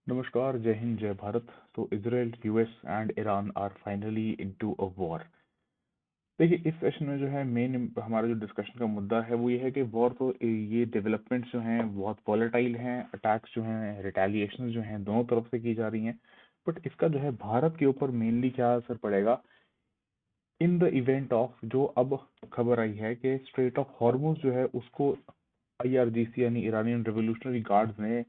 नमस्कार, जय हिंद, जय भारत। तो Israel, US and Iran are finally into a war. देखिए, इस सेशन में जो है मेन हमारा जो डिस्कशन का मुद्दा है वो ये है कि वॉर तो ये डेवलपमेंट्स जो हैं बहुत वॉलेटाइल हैं, अटैक्स जो हैं, रिटेलिएशन जो हैं दोनों तरफ से की जा रही हैं। बट इसका जो है भारत के ऊपर मेनली क्या असर पड़ेगा इन द इवेंट ऑफ, जो अब खबर आई है कि स्ट्रेट ऑफ हॉर्मुज जो है उसको आईआरजीसी यानी ईरानियन रिवोल्यूशनरी गार्ड्स ने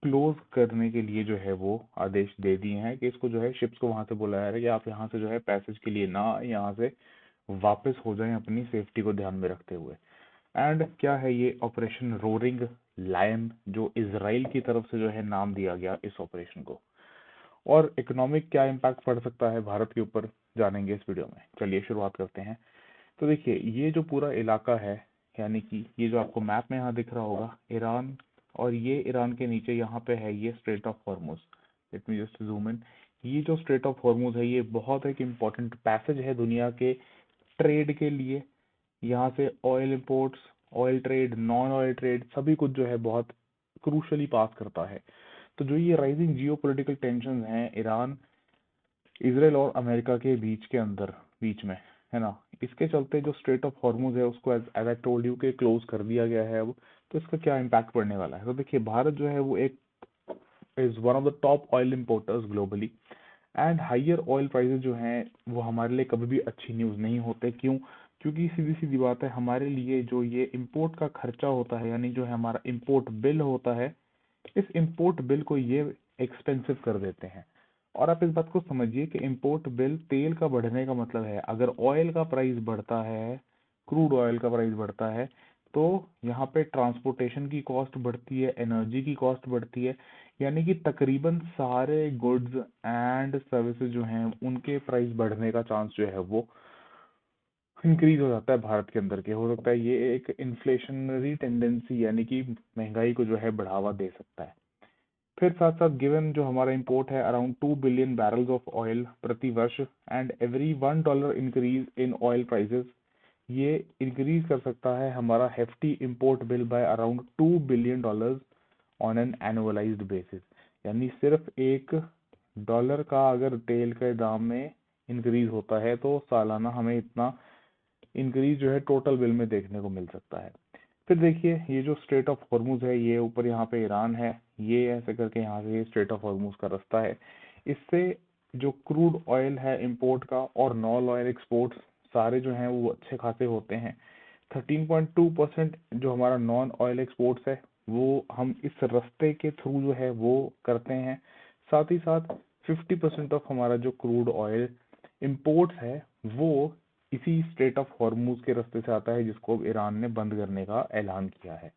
क्लोज करने के लिए जो है वो आदेश दे दिए हैं कि इसको जो है शिप्स को वहां से बुलाया है कि आप यहाँ से जो है पैसेज के लिए ना आए, यहाँ से वापस हो जाएं अपनी सेफ्टी को ध्यान में रखते हुए। एंड क्या है ये ऑपरेशन रोरिंग लायन, जो इसराइल की तरफ से जो है नाम दिया गया इस ऑपरेशन को, और इकोनॉमिक क्या इम्पैक्ट पड़ सकता है भारत के ऊपर, जानेंगे इस वीडियो में। चलिए शुरुआत करते हैं। तो देखिए, ये जो पूरा इलाका है, यानी कि ये जो आपको मैप में यहाँ दिख रहा होगा ईरान, और ये ईरान के नीचे यहाँ पे है ये straight of Hormuz. Let me just zoom in. ये जो स्ट्रेट ऑफ हॉर्मुज है ये बहुत एक इम्पोर्टेंट पैसेज है दुनिया के ट्रेड के लिए। यहाँ से oil imports, oil trade, non oil trade, सभी कुछ जो है बहुत क्रूशली पास करता है। तो जो ये राइजिंग जियो पोलिटिकल टेंशन हैं ईरान, इसराइल और अमेरिका के बीच के अंदर, बीच में, है ना, इसके चलते जो स्ट्रेट ऑफ हॉर्मुज है उसको एज आई टोल्ड यू के क्लोज कर दिया गया है अब। तो इसका क्या इम्पैक्ट पड़ने वाला है? तो देखिए, भारत जो है वो एक is one of the top oil importers globally. And higher oil prices जो हैं वो हमारे लिए कभी भी अच्छी न्यूज़ नहीं होते। क्यों? क्योंकि सीधी सीधी बात है, हमारे लिए जो ये इंपोर्ट का खर्चा होता है, यानी जो है हमारा इंपोर्ट बिल होता है, इस इंपोर्ट बिल को ये एक्सपेंसिव कर देते हैं। और आप इस बात को समझिए कि इंपोर्ट बिल, तेल का बढ़ने का मतलब है अगर ऑयल का प्राइस बढ़ता है, क्रूड ऑयल का प्राइस बढ़ता है, तो यहाँ पे ट्रांसपोर्टेशन की कॉस्ट बढ़ती है, एनर्जी की कॉस्ट बढ़ती है। यानी कि तकरीबन सारे गुड्स एंड सर्विसेज जो हैं उनके प्राइस बढ़ने का चांस जो है वो इंक्रीज हो जाता है भारत के अंदर के। हो सकता है ये एक इन्फ्लेशनरी टेंडेंसी, यानी कि महंगाई को जो है बढ़ावा दे सकता है। फिर साथ साथ गिवन जो हमारा इंपोर्ट है around 2 billion barrels of oil प्रति वर्ष, and every $1 increase in oil prices, ये इंक्रीज कर सकता है हमारा hefty import bill by around $2 billion on an annualised basis. यानी सिर्फ $1 का अगर तेल के दाम में इंक्रीज होता है तो सालाना हमें इतना इंक्रीज जो है टोटल बिल में देखने को मिल सकता है। फिर देखिए, ये जो स्ट्रेट ऑफ हॉर्मुज है, ये ऊपर यहाँ पे ईरान है, ये ऐसे करके यहाँ से ये स्ट्रेट ऑफ हॉर्मुज का रास्ता है। इससे जो क्रूड ऑयल है इंपोर्ट का और नॉन ऑयल एक्सपोर्ट्स सारे जो हैं वो अच्छे खासे होते हैं। 13.2% जो हमारा नॉन ऑयल एक्सपोर्ट्स है वो हम इस रास्ते के थ्रू जो है वो करते हैं। साथ ही साथ 50% ऑफ हमारा जो क्रूड ऑयल इंपोर्ट्स है वो इसी स्ट्रेट ऑफ हॉर्मुज के रास्ते से आता है, जिसको अब ईरान ने बंद करने का ऐलान किया है।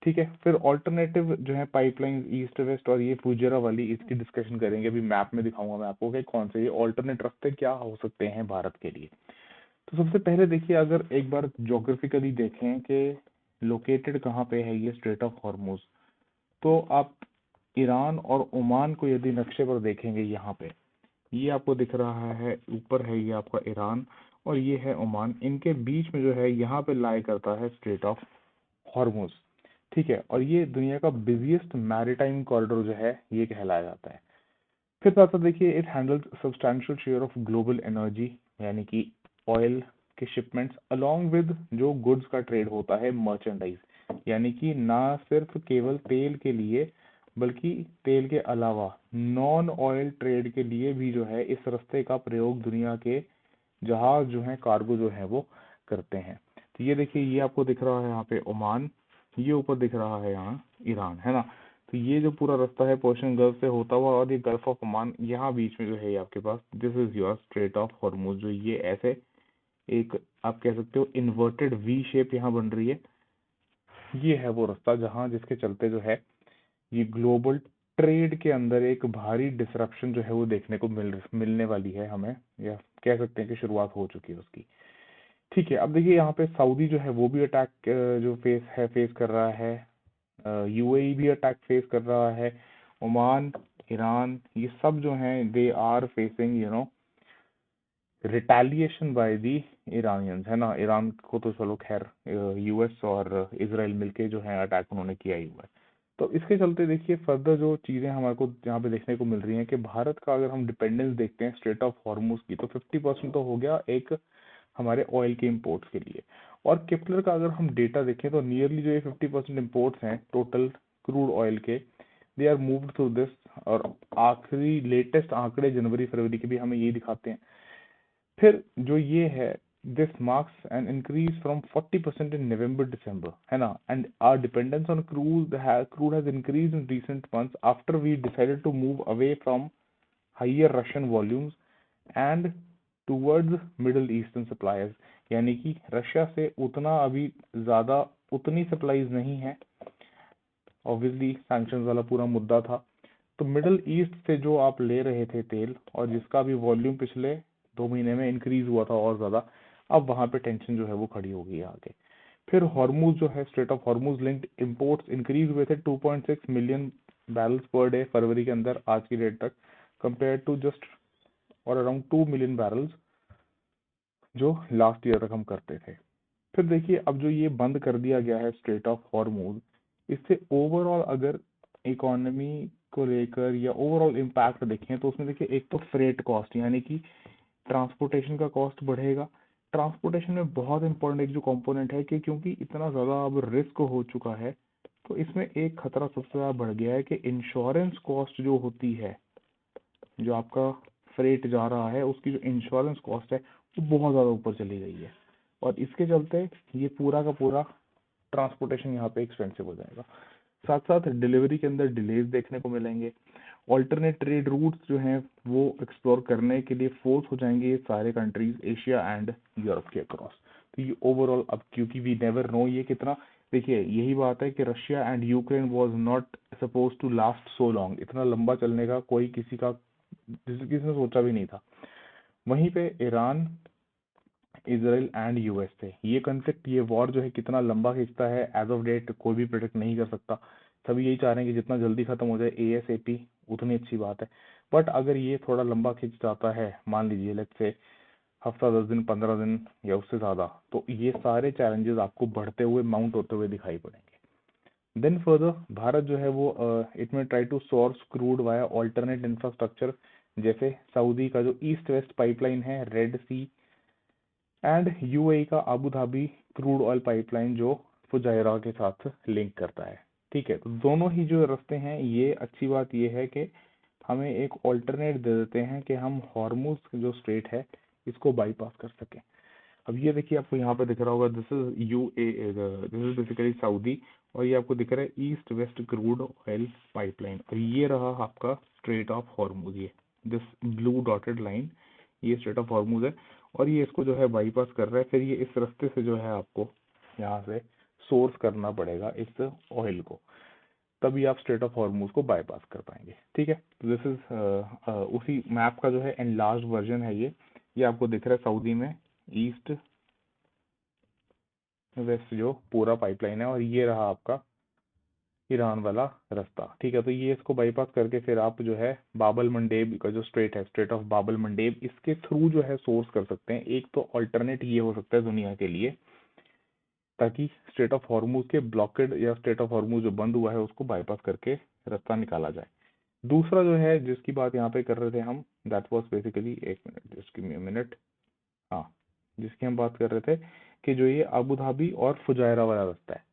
ठीक है, फिर ऑल्टरनेटिव जो है पाइपलाइन ईस्ट वेस्ट और ये फुजेरा वाली, इसकी डिस्कशन करेंगे। अभी मैप में दिखाऊंगा मैं आपको कि कौन से ये ऑल्टरनेट रास्ते क्या हो सकते हैं भारत के लिए। तो सबसे पहले देखिए, अगर एक बार ज्योग्राफिकली देखें कि लोकेटेड कहाँ पे है ये स्ट्रेट ऑफ हॉर्मुज, तो आप ईरान और ओमान को यदि नक्शे पर देखेंगे, यहाँ पे ये आपको दिख रहा है, ऊपर है ये आपका ईरान और ये है ओमान, इनके बीच में जो है यहाँ पे लाई करता है स्ट्रेट ऑफ हॉर्मुज। ठीक है, और ये दुनिया का बिजिएस्ट मैरीटाइम कॉरिडोर जो है ये कहलाया जाता है। फिर साथ साथ देखिए, it handles substantial share of global energy, यानी कि ऑयल के शिपमेंट्स अलोंग विद जो गुड्स का ट्रेड होता है, मर्चेंडाइज, यानी कि ना सिर्फ केवल तेल के लिए बल्कि तेल के अलावा नॉन ऑयल ट्रेड के लिए भी जो है इस रास्ते का प्रयोग दुनिया के जहाज जो है, कार्गो जो है वो करते हैं। तो ये देखिए, ये आपको दिख रहा है यहाँ पे ओमान, ये ऊपर दिख रहा है यहाँ ईरान, है ना। तो ये जो पूरा रास्ता है पर्शियन गल्फ से होता हुआ और ये गल्फ ऑफ ओमान, यहाँ बीच में जो है ये आपके पास this is your Strait of Hormuz, जो ये ऐसे एक आप कह सकते हो इन्वर्टेड वी शेप यहाँ बन रही है। ये है वो रास्ता जहाँ, जिसके चलते जो है ये ग्लोबल ट्रेड के अंदर एक भारी डिसरप्शन जो है वो देखने को मिलने वाली है हमें, या कह सकते हैं कि शुरुआत हो चुकी है उसकी। ठीक है, अब देखिए यहाँ पे सऊदी जो है वो भी अटैक जो फेस कर रहा है, यूएई भी अटैक फेस कर रहा है, ओमान, ईरान, ये सब जो हैं they are facing retaliation by the Iranians, है ना। ईरान को तो चलो खैर यूएस और इसराइल मिलके जो है अटैक उन्होंने किया ही हुआ है। तो इसके चलते देखिए फर्दर जो चीजें हमारे को यहाँ पे देखने को मिल रही हैं कि भारत का अगर हम डिपेंडेंस देखते हैं स्ट्रेट ऑफ हॉर्मुज की, तो 50% तो हो गया एक हमारे ऑयल के इम्पोर्ट्स के लिए। और केपलर का अगर हम डेटा देखें तो नियरली जो ये 50% इम्पोर्ट्स हैं टोटल क्रूड ऑयल के, they are moved through this. और आखिरी लेटेस्ट आंकड़े जनवरी फरवरी के भी हमें ये दिखाते हैं। फिर जो ये है, this marks an increase from 40% in November December, है ना, and our dependence on crude has increase in recent months after we decided to move away from higher Russian volumes and towards Middle Eastern suppliers. यानी कि Russia से उतना अभी ज्यादा उतनी supplies नहीं है, ऑब्वियसली सैंक्शंस वाला पूरा मुद्दा था। तो मिडिल ईस्ट से जो आप ले रहे थे तेल, और जिसका भी वॉल्यूम पिछले 2 महीने में इंक्रीज हुआ था और ज्यादा, अब वहां पे टेंशन जो है वो खड़ी हो गई है आगे। फिर हॉर्मुज जो है, straight of Hormuz linked imports increase हुए थे 2.6 मिलियन बैरल्स पर डे फरवरी के अंदर आज की डेट तक, कंपेयर टू जस्ट और अराउंड 2 मिलियन बैरल्स जो लास्ट ईयर तक हम करते थे। फिर देखिए अब जो ये बंद कर दिया गया है स्ट्रेट ऑफ हॉर्मुज, इससे ओवरऑल अगर इकोनॉमी को लेकर या ओवरऑल इम्पैक्ट देखें तो उसमें देखिए एक तो फ्रेट कॉस्ट यानी कि ट्रांसपोर्टेशन का कॉस्ट बढ़ेगा। ट्रांसपोर्टेशन में बहुत इंपॉर्टेंट एक जो कंपोनेंट है कि क्योंकि इतना ज़्यादा अब रिस्क हो चुका है, तो इसमें एक खतरा सबसे ज़्यादा बढ़ गया है कि इंश्योरेंस कॉस्ट जो होती है, जो आपका फ्रेट जा रहा है उसकी जो इंश्योरेंस कॉस्ट है वो बहुत ज़्यादा ऊपर चली गई है। और इसके चलते ये पूरा का पूरा ट्रांसपोर्टेशन यहाँ पे एक्सपेंसिव हो जाएगा। साथ साथ डिलीवरी के अंदर डिलेज देखने को मिलेंगे। ऑल्टरनेट ट्रेड रूट्स जो हैं वो एक्सप्लोर करने के लिए फोर्स हो जाएंगे ये सारे कंट्रीज एशिया एंड यूरोप के अक्रॉस। तो ये ओवरऑल अब क्योंकि वी नेवर नो ये कितना, देखिए यही बात है कि Russia and Ukraine was not suppose to last so long, इतना लंबा चलने का कोई किसी ने सोचा भी नहीं था। वहीं पे ईरान, इजराइल एंड यूएस थे। ये कंफ्लिक्ट, ये वॉर जो है कितना लंबा खिंचता है एज ऑफ डेट कोई भी प्रिडिक्ट नहीं कर सकता। सभी यही चाह रहे हैं कि जितना जल्दी खत्म हो जाए एएसएपी उतनी अच्छी बात है। बट अगर ये थोड़ा लंबा खिंच जाता है, मान लीजिए लेट्स से हफ्ता 10 दिन 15 दिन या उससे ज्यादा, तो ये सारे चैलेंजेस आपको बढ़ते हुए माउंट होते हुए दिखाई पड़ेंगे। देन फर्दर भारत जो है वो इट में try to source crude via alternate infrastructure, जैसे सऊदी का जो ईस्ट वेस्ट पाइपलाइन है, रेड सी, एंड यूएई का Abu Dhabi crude oil pipeline जो फुजायरा के साथ लिंक करता है। ठीक है, तो दोनों ही जो रास्ते हैं, ये अच्छी बात ये है कि हमें एक ऑल्टरनेट दे देते हैं कि हम हॉर्मुज जो स्ट्रेट है इसको बाईपास कर सकें। अब ये देखिए आपको यहाँ पे दिख रहा होगा, this is this is basically Saudi, और ये आपको दिख रहा है east west crude oil pipeline, और ये रहा आपका स्ट्रेट ऑफ हॉर्मुज। ये दिस ब्लू डॉटेड लाइन ये स्ट्रेट ऑफ हॉर्मुज है, और ये इसको जो है बाईपास कर रहा है। फिर ये इस रास्ते से जो है आपको यहाँ से सोर्स करना पड़ेगा इस ऑयल को, तभी आप स्ट्रेट ऑफ हॉर्मुज को बाईपास कर पाएंगे। ठीक है, तो दिस इज उसी मैप का जो है एनलार्ज्ड वर्जन है ये आपको दिख रहा है सऊदी में ईस्ट वेस्ट जो पूरा पाइपलाइन है, और ये रहा आपका ईरान वाला रास्ता। ठीक है, तो ये इसको बाईपास करके फिर आप जो है बाबल मंडेब का जो स्ट्रेट है, स्ट्रेट ऑफ बाबल मंडेब, इसके थ्रू जो है सोर्स कर सकते हैं। एक तो अल्टरनेट ये हो सकता है दुनिया के लिए, ताकि स्ट्रेट ऑफ हॉर्मुज के ब्लॉकेड या स्ट्रेट ऑफ हॉर्मुज जो बंद हुआ है उसको बाईपास करके रास्ता निकाला जाए। दूसरा जो है जिसकी बात यहाँ पे कर रहे थे हम, दैट वाज बेसिकली, एक minute just give me a minute, हाँ, जिसकी हम बात कर रहे थे कि जो ये अबू धाबी और फुजायरा वाला रास्ता है,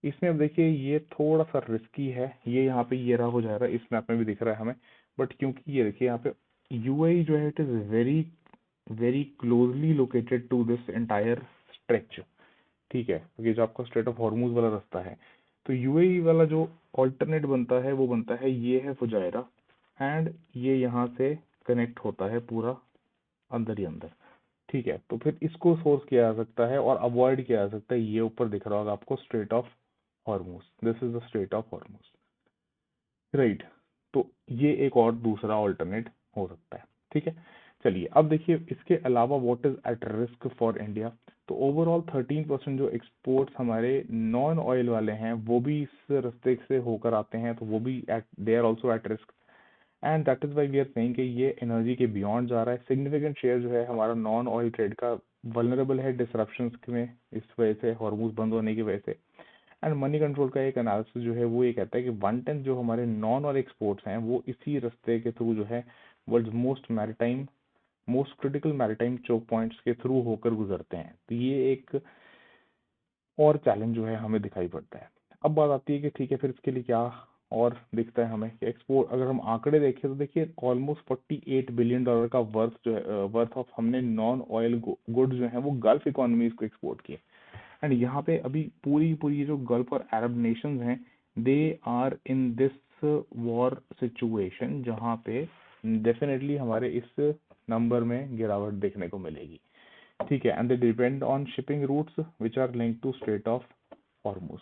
इसमें अब देखिए ये थोड़ा सा रिस्की है। ये यहाँ पे ये रहा फुजायरा, इस मैप में भी दिख रहा है हमें, बट क्योंकि ये देखिए यहाँ पे यूएई जो है it is very very closely located to this entire stretch. ठीक है, ये जो आपका स्ट्रेट ऑफ हॉर्मुज वाला रास्ता है, तो यूएई वाला जो ऑल्टरनेट बनता है वो बनता है ये है फुजायरा, एंड ये यहाँ से कनेक्ट होता है पूरा अंदर ही अंदर। ठीक है, तो फिर इसको सोर्स किया जा सकता है और अवॉइड किया जा सकता है, ये ऊपर दिख रहा होगा आपको straight of Hormuz, this is the straight of Hormuz, right. तो ये एक और दूसरा ऑल्टरनेट हो सकता है। ठीक है, चलिए अब देखिए इसके अलावा what is at risk for India. तो ओवरऑल 13% जो एक्सपोर्ट्स हमारे नॉन ऑयल वाले हैं वो भी इस रास्ते से होकर आते हैं, तो वो भी they are also at risk, and that is why we are saying कि ये एनर्जी के बियॉन्ड जा रहा है। सिग्निफिकेंट शेयर जो है हमारा नॉन ऑयल ट्रेड का वल्नरेबल है डिसरप्शंस में, इस वजह से हॉर्मुज बंद होने की वजह से। एंड मनी कंट्रोल का एक एनालिसिस जो है वो ये कहता है कि 1/10 जो हमारे नॉन ऑयल एक्सपोर्ट्स हैं वो इसी रास्ते के थ्रू जो है world most critical maritime choke points के थ्रू होकर गुजरते हैं। तो ये एक और चैलेंज जो है हमें दिखाई पड़ता है। अब बात आती है कि ठीक है फिर इसके लिए क्या और दिखता है हमें कि एक्सपोर्ट, अगर हम आंकड़े देखें तो देखिए ऑलमोस्ट $48 बिलियन का वर्थ ऑफ हमने नॉन ऑयल गुड्स जो है वो गल्फ इकोनॉमीज को एक्सपोर्ट किए। एंड यहाँ पे अभी पूरी पूरी जो गल्फ और अरब नेशंस हैं they are in this war situation, जहाँ पे डेफिनेटली हमारे इस नंबर में गिरावट देखने को मिलेगी। ठीक है, and they depend on shipping routes which are linked to Strait of Hormuz.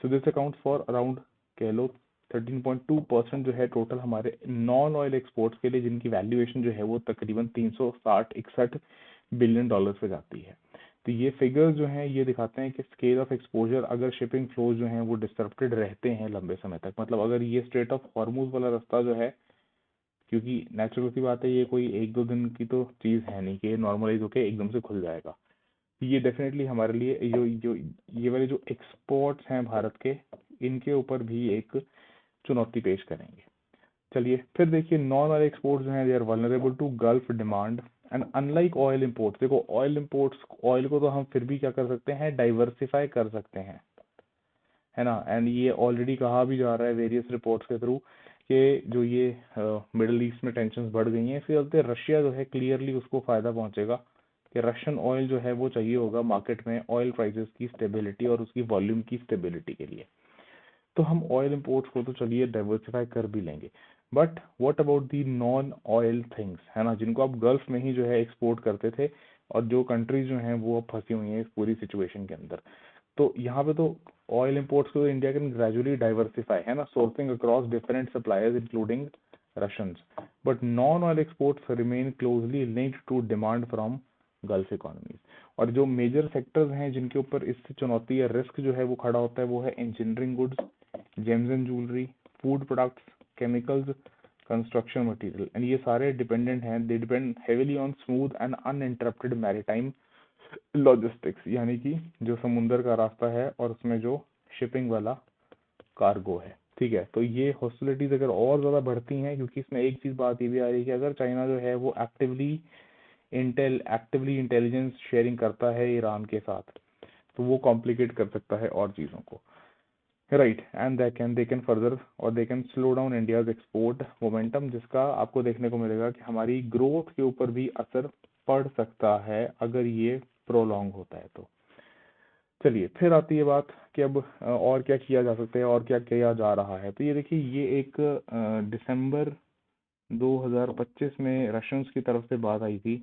So this account for around कह लो 13.2% जो है टोटल हमारे नॉन ऑयल एक्सपोर्ट्स के लिए, जिनकी वैल्यूएशन जो है वो तकरीबन 360-61 बिलियन डॉलर्स पे जाती है। तो ये फिगर्स जो हैं ये दिखाते हैं कि स्केल ऑफ एक्सपोजर, अगर शिपिंग फ्लोज जो हैं वो डिस्टर्बेड रहते हैं लंबे समय तक, मतलब अगर ये स्ट्रेट ऑफ हॉर्मुज वाला रास्ता जो है, क्योंकि नेचुरल सी बात है ये कोई एक दो दिन की तो चीज़ है नहीं कि नॉर्मलाइज होके एकदम से खुल जाएगा। ये डेफिनेटली हमारे लिए जो जो ये वाले जो एक्सपोर्ट्स हैं भारत के, इनके ऊपर भी एक चुनौती पेश करेंगे। चलिए फिर देखिए नॉन ऑयल एक्सपोर्ट्स जो हैं they are vulnerable to Gulf demand and unlike oil imports. देखो ऑयल इंपोर्ट्स, ऑयल को तो हम फिर भी क्या कर सकते हैं, डाइवर्सिफाई कर सकते हैं, है ना। एंड ये ऑलरेडी कहा भी जा रहा है वेरियस रिपोर्ट्स के थ्रू कि जो ये मिडल ईस्ट में टेंशन बढ़ गई हैं, इसके चलते रशिया जो है क्लियरली उसको फायदा पहुंचेगा कि रशियन ऑयल जो है वो चाहिए होगा मार्केट में ऑयल प्राइसेस की स्टेबिलिटी और उसकी वॉल्यूम की स्टेबिलिटी के लिए। तो हम ऑयल इंपोर्ट्स को तो चलिए डाइवर्सिफाई कर भी लेंगे, but what about the non oil things, है ना, जिनको आप गल्फ में ही जो है एक्सपोर्ट करते थे और जो कंट्रीज जो हैं वो अब फंसी हुई हैं इस पूरी सिचुएशन के अंदर। तो यहाँ पे तो ऑयल इंपोर्ट्स को इंडिया कैन ग्रेजुअली डाइवर्सिफाई, है ना, sourcing across different suppliers including Russians, but non oil exports remain closely linked to demand from Gulf economies. और जो मेजर सेक्टर्स हैं जिनके ऊपर इससे चुनौती या रिस्क जो है वो खड़ा होता है वो है engineering goods, James and jewellery, food products, chemicals, construction material, and ये सारे डिपेंडेंट हैं, they depend heavily on smooth and uninterrupted maritime logistics, यानी कि जो समुंदर का रास्ता है और उसमें जो शिपिंग वाला कार्गो है। ठीक है, तो ये हॉस्टिलिटीज अगर और ज़्यादा बढ़ती हैं, क्योंकि इसमें एक चीज़ बात ये भी आ रही है कि अगर चाइना जो है वो एक्टिवली इंटेलिजेंस शेयरिंग करता है ईरान के साथ, तो वो कॉम्प्लिकेट कर सकता है और चीज़ों को, right. And they can further और they can slow down India's export momentum, जिसका आपको देखने को मिलेगा कि हमारी ग्रोथ के ऊपर भी असर पड़ सकता है अगर ये प्रोलॉन्ग होता है तो। चलिए फिर आती है बात कि अब और क्या किया जा सकता है और क्या किया जा रहा है। तो ये देखिए ये एक दिसंबर 2025 में रशियंस की तरफ से बात आई थी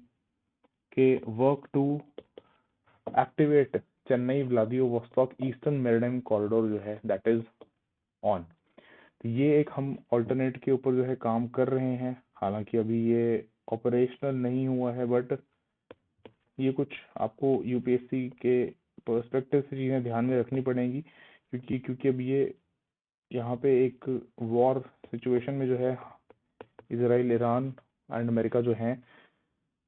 कि work to activate Chennai Vladivostok Eastern Maritime Corridor जो है दैट इज ऑन। तो ये एक हम ऑल्टरनेट के ऊपर जो है काम कर रहे हैं, हालांकि अभी ये ऑपरेशनल नहीं हुआ है, बट ये कुछ आपको यूपीएससी के पर्सपेक्टिव से चीज़ें ध्यान में रखनी पड़ेंगी, क्योंकि अब ये यहाँ पे एक वॉर सिचुएशन में जो है इसराइल, ईरान एंड अमेरिका जो हैं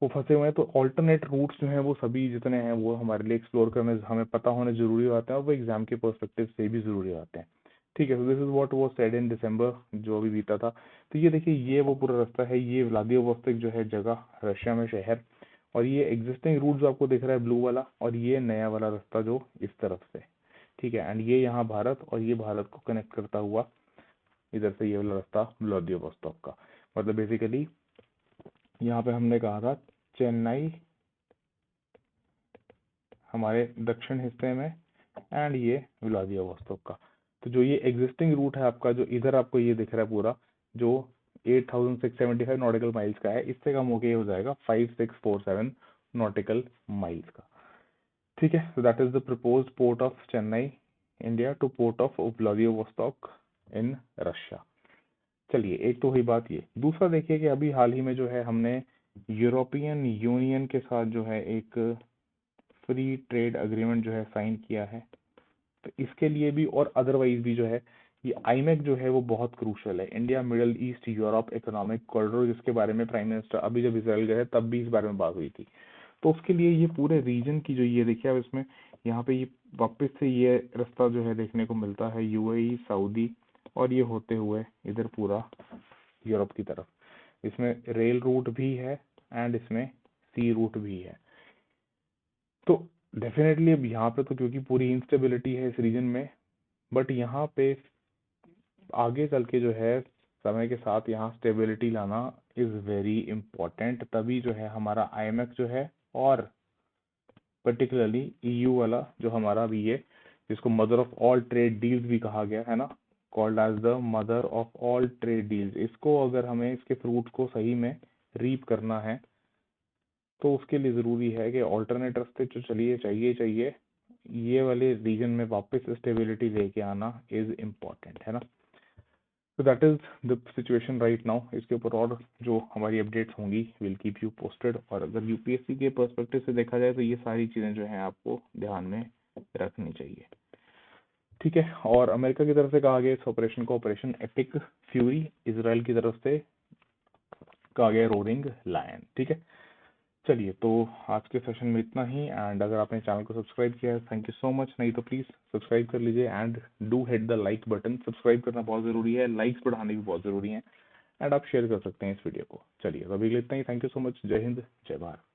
वो फंसे हुए हैं। तो ऑल्टरनेट रूट्स जो हैं वो सभी जितने हैं वो हमारे लिए एक्सप्लोर करने हमें पता होने जरूरी होते हैं और वो एग्जाम के पर्सपेक्टिव से भी जरूरी होते हैं। ठीक है, तो this is what was said in December जो अभी बीता था। तो ये देखिए ये वो पूरा रास्ता है, ये व्लादिवोस्तोक जो है जगह रशिया में शहर, और ये एग्जिस्टिंग रूट जो आपको दिख रहा है ब्लू वाला, और ये नया वाला रास्ता जो इस तरफ से, ठीक है, एंड ये यहाँ भारत, और ये भारत को कनेक्ट करता हुआ इधर से ये वाला रास्ता व्लादिवोस्तोक का। मतलब बेसिकली यहाँ पे हमने कहा था चेन्नई हमारे दक्षिण हिस्से में एंड ये व्लादिवोस्तोक का। तो जो ये एग्जिस्टिंग रूट है आपका, जो इधर आपको ये दिख रहा है पूरा, जो 8675 नॉटिकल माइल्स का है, इससे कम होके हो जाएगा 5647 नॉटिकल माइल्स का। ठीक है, so that is the proposed port of Chennai, India to port of Vladivostok in Russia। चलिए एक तो हुई बात ये, दूसरा देखिए कि अभी हाल ही में जो है हमने यूरोपियन यूनियन के साथ जो है एक फ्री ट्रेड अग्रीमेंट जो है साइन किया है। तो इसके लिए भी और अदरवाइज भी जो है ये आईमेक जो है वो बहुत क्रूशल है, India middle east Europe economic corridor, जिसके बारे में प्राइम मिनिस्टर अभी जब इसराइल गए तब भी इस बारे में बात हुई थी। तो उसके लिए ये पूरे रीजन की जो ये देखिए अब इसमें यहाँ पे ये वापस से ये रास्ता जो है देखने को मिलता है यूएई, सऊदी और ये होते हुए इधर पूरा यूरोप की तरफ। इसमें रेल रूट भी है एंड इसमें सी रूट भी है। तो डेफिनेटली अब यहाँ पे तो क्योंकि पूरी इंस्टेबिलिटी है इस रीजन में, बट यहाँ पे आगे चल के जो है समय के साथ यहाँ स्टेबिलिटी लाना इज वेरी इम्पोर्टेंट। तभी जो है हमारा आईएमएफ जो है और पर्टिकुलरली ईयू वाला जो हमारा भी है, जिसको mother of all trade deals भी कहा गया है ना, called as the mother of all trade deals, इसको अगर हमें इसके फ्रूट को सही में रीप करना है तो उसके लिए जरूरी है कि ऑल्टरनेट रास्ते जो चाहिए ये वाले रीजन में वापस स्टेबिलिटी लेके आना इज इम्पोर्टेंट है ना। तो that is the situation right now. इसके ऊपर और जो हमारी अपडेट्स होंगी विल कीप यू पोस्टेड। और अगर यूपीएससी के पर्सपेक्टिव से देखा जाए तो ये सारी चीजें जो हैं आपको ध्यान में रखनी चाहिए, ठीक है। और अमेरिका की तरफ से कहा गया इस ऑपरेशन को ऑपरेशन एपिक फ्यूरी, इसराइल की तरफ से कहा गया रोरिंग लायन, ठीक है। चलिए, तो आज के सेशन में इतना ही। एंड अगर आपने चैनल को सब्सक्राइब किया है, थैंक यू सो मच। नहीं तो प्लीज सब्सक्राइब कर लीजिए and do hit the like button. Subscribe करना बहुत जरूरी है, लाइक्स बढ़ाने भी बहुत जरूरी है, एंड आप शेयर कर सकते हैं इस वीडियो को। चलिए, तो अभी के लिए इतना ही। Thank you so much. जय हिंद, जय भारत।